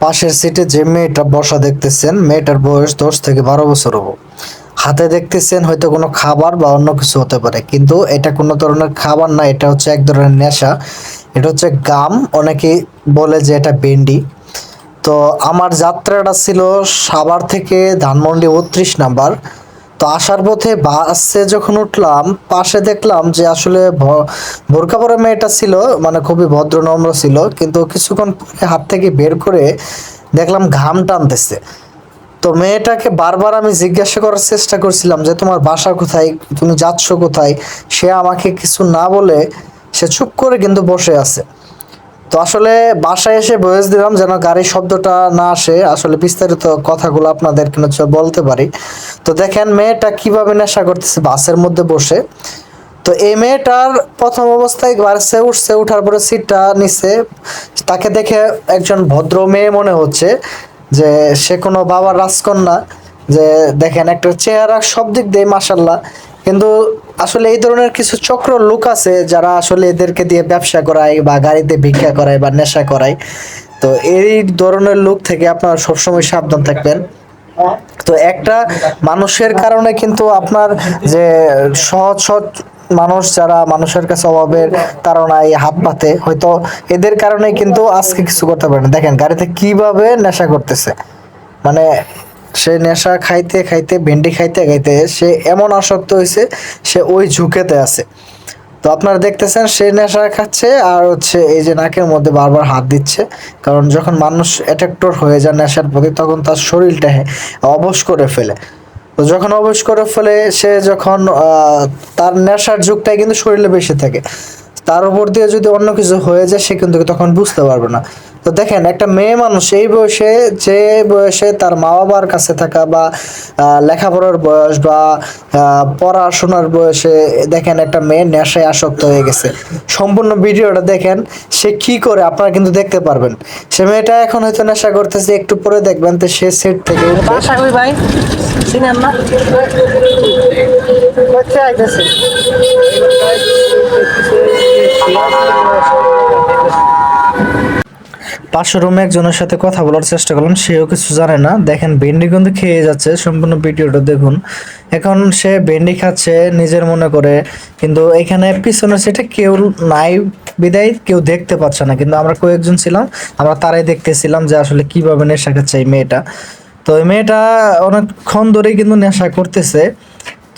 পাশের সিটে যে মেয়েটা বসা দেখতেছেন, মেয়েটার বয়স 10 থেকে 12 বছর হবো। হাতে দেখতেছেন হয়তো কোনো খাবার বা অন্য কিছু হতে পারে, কিন্তু এটা কোনো ধরনের খাবার না, এটা হচ্ছে এক ধরনের নেশা। এটা হচ্ছে গাম, অনেকে বলে যে এটা বেন্ডি। তো আমার যাত্রাটা ছিল সাভার থেকে ধানমন্ডি ৩২ নাম্বার। তো আসার পথে বাসে যখন উঠলাম, পাশে দেখলাম যে আসলে বোরকা পরা মেয়েটা ছিল, মানে খুবই ভদ্র নম্র ছিল, কিন্তু কিছুক্ষণ পরে হাত থেকে বের করে দেখলাম ঘাম টানতেছে। তো মেয়েটাকে বারবার আমি জিজ্ঞাসা করার চেষ্টা করছিলাম যে তোমার বাসা কোথায়, তুমি যাচ্ছ কোথায়। সে আমাকে কিছু না বলে সে চুপ করে কিন্তু বসে আছে। তো আসলে বাসায় এসে ভয়েস দিলাম যেন গাড়ির শব্দটা না আসে, আসলে বিস্তারিত কথাগুলো আপনাদেরকে হচ্ছে বলতে পারি। তো দেখেন মেয়েটা কিভাবে নেশা করতেছে বাসের মধ্যে বসে। তো এই মেয়েটার প্রথম অবস্থায় বাসে উঠছে, উঠার পরে সিটটা নিচ্ছে। তাকে দেখে একজন ভদ্র মেয়ে মনে হচ্ছে, যে সে কোনো বাবার রাজকন্যা। যে দেখেন একটা চেহারা সব দিক দিয়ে মাসাল্লাহ, কিন্তু আসলে এই ধরনের কিছু চক্র লোক আছে যারা আসলে এদেরকে দিয়ে ব্যবসা করায় বা গাড়িতে ভিক্ষা করায় বা নেশা করায়। তো এই ধরনের লোক থেকে আপনারা সবসময় সাবধান থাকবেন। তো একটা মানুষের কারণে কিন্তু আপনার যে সহজ সহজ মানুষ যারা মানুষের কাছে অভাবের তাড়নায় হাত পাতে, হয়তো এদের কারণে কিন্তু আজকে কিছু করতে পারে না। দেখেন গাড়িতে কিভাবে নেশা করতেছে, মানে সে নেশা খাইতে খাইতে ভেন্ডি খাইতে খাইতে সে এমন আসক্ত হয়েছে, সে ওই ঝুঁকেতে আছে। তো আপনারা দেখতেছেন সে নেশা খাচ্ছে আর হচ্ছে এই যে নাকের মধ্যে বারবার হাত দিচ্ছে। কারণ যখন মানুষ অ্যাট্রাক্টর হয়ে যায় নেশার প্রতি, তখন তার শরীরটা অবশ করে ফেলে। তো যখন অবশ করে ফেলে, সে যখন তার নেশার যুগটাই কিন্তু শরীরে বেশি থাকে, তার উপর দিয়ে যদি অন্য কিছু হয়ে যায় সে কিন্তু তখন বুঝতে পারবে না। তো দেখেন একটা মেয়ে মানুষ এই বয়সে, যে বয়সে তার মা বাবার কাছে থাকা বা লেখাপড়ার বয়স বা পড়াশোনার বয়সে, দেখেন একটা মেয়ে নেশায় আসক্ত হয়ে গেছে। সম্পূর্ণ ভিডিওটা দেখেন সে কি করে, আপনারা কিন্তু দেখতে পারবেন। সে মেয়েটা এখন হয়তো নেশা করতেছে, একটু পরে দেখবেন তো সে সেট থেকে উঠবে। বাসা কই ভাই? চিনেন না? কোথায় আইতেছে? পাশের রুমে একজনের সাথে কথা বলার চেষ্টা করলাম, সেও কিছু জানে না। দেখেন ভেন্ডি কিন্তু খেয়ে যাচ্ছে, সম্পূর্ণ ভিডিওটা দেখুন। এখন সে ভেন্ডি খাচ্ছে নিজের মনে করে, কিন্তু এখানে পিছনের সেটা কেউ নাই বিদায় কেউ দেখতে পাচ্ছে না, কিন্তু আমরা কয়েকজন ছিলাম, আমরা তারাই দেখতেছিলাম যে আসলে কিভাবে নেশা খাচ্ছে এই মেয়েটা। তো এই মেয়েটা অনেকক্ষণ ধরেই কিন্তু নেশা করতেছে।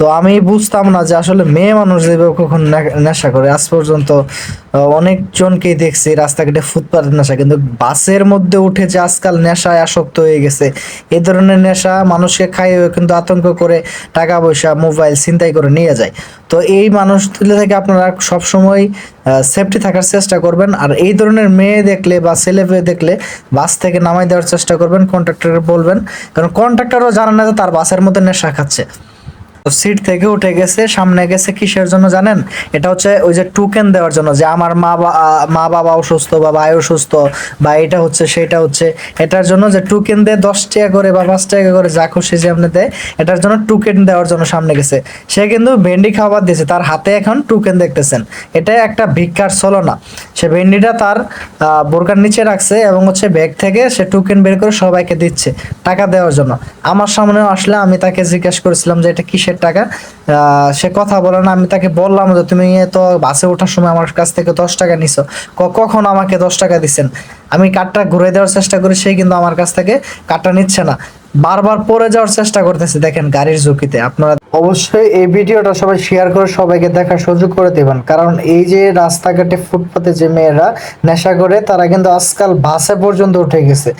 তো আমি বুঝতাম না যে আসলে মেয়ে মানুষ যেভাবে কখন নেশা করে। আজ পর্যন্ত অনেকজনকেই দেখছি রাস্তাঘাটে ফুটপাতের নেশা, কিন্তু বাসের মধ্যে উঠে যে আজকাল নেশায় আসক্ত হয়ে গেছে। এই ধরনের নেশা মানুষকে খাইয়ে কিন্তু আতঙ্ক করে টাকা পয়সা মোবাইল ছিনতাই করে নিয়ে যায়। তো এই মানুষগুলো থেকে আপনারা সবসময় সেফটি থাকার চেষ্টা করবেন। আর এই ধরনের মেয়ে দেখলে বা ছেলে পেয়ে দেখলে বাস থেকে নামাই দেওয়ার চেষ্টা করবেন, কন্ট্রাক্টরকে বলবেন, কারণ কন্ট্রাক্টরও জানে না যে তার বাসের মধ্যে নেশা খাচ্ছে। সিট থেকে উঠে গেছে, সামনে গেছে কিসের জন্য জানেন? এটা হচ্ছে ওই যে টোকেন দেওয়ার জন্য, যে আমার মা বাবা অসুস্থ বা ভাই অসুস্থ বা এটা হচ্ছে সেটা হচ্ছে, এটার জন্য যে টোকেন দেয় 10 টাকা করে বা 5 টাকা করে, যা খুশি যে আপনি দেয়, এটার জন্য টোকেন দেওয়ার জন্য সামনে গেছে। সে কিন্তু ভেন্ডি খাবার দিয়েছে, তার হাতে এখন টোকেন দেখতেছেন। এটা একটা ভিক্ষার ছলনা। সে ভেন্ডিটা তার বোরকার নিচে রাখছে এবং হচ্ছে ব্যাগ থেকে সে টোকেন বের করে সবাইকে দিচ্ছে টাকা দেওয়ার জন্য। আমার সামনেও আসলে আমি তাকে জিজ্ঞেস করেছিলাম যে এটা কিসের টাকা। সে কথা বলে না। আমি তাকে বললাম যে তুমি তো বাসে ওঠার সময় আমার কাছ থেকে 10 টাকা নিছো, কখন আমাকে 10 টাকা দিচ্ছেন? আমি কার্ডটা ঘুরে দেওয়ার চেষ্টা করি, সে কিন্তু আমার কাছ থেকে কার্ডটা নিচ্ছে না, বারবার পড়ে যাওয়ার চেষ্টা করতেছে। দেখেন গাড়ির ঝুঁকিতে। আপনারা অবশ্যই এই ভিডিওটা সবাই শেয়ার করে সবাইকে দেখার সুযোগ করে দেবেন, কারণ এই যে রাস্তাঘাটে ফুটপাতে যে মেয়েরা নেশা করে, তারা কিন্তু আজকাল বাসে পর্যন্ত উঠে গেছে।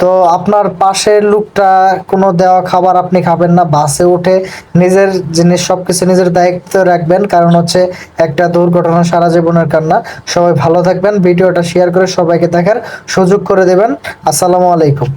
তো আপনার পাশের লোকটা কোনো দেওয়া খাবার আপনি খাবেন না, বাসে উঠে নিজের জিনিস সবকিছু নিজের দায়িত্ব রাখবেন, কারণ হচ্ছে একটা দুর্ঘটনা সারা জীবনের কান্না। সবাই ভালো থাকবেন, ভিডিওটা শেয়ার করে সবাইকে দেখার সুযোগ করে দেবেন। আসসালামু আলাইকুম।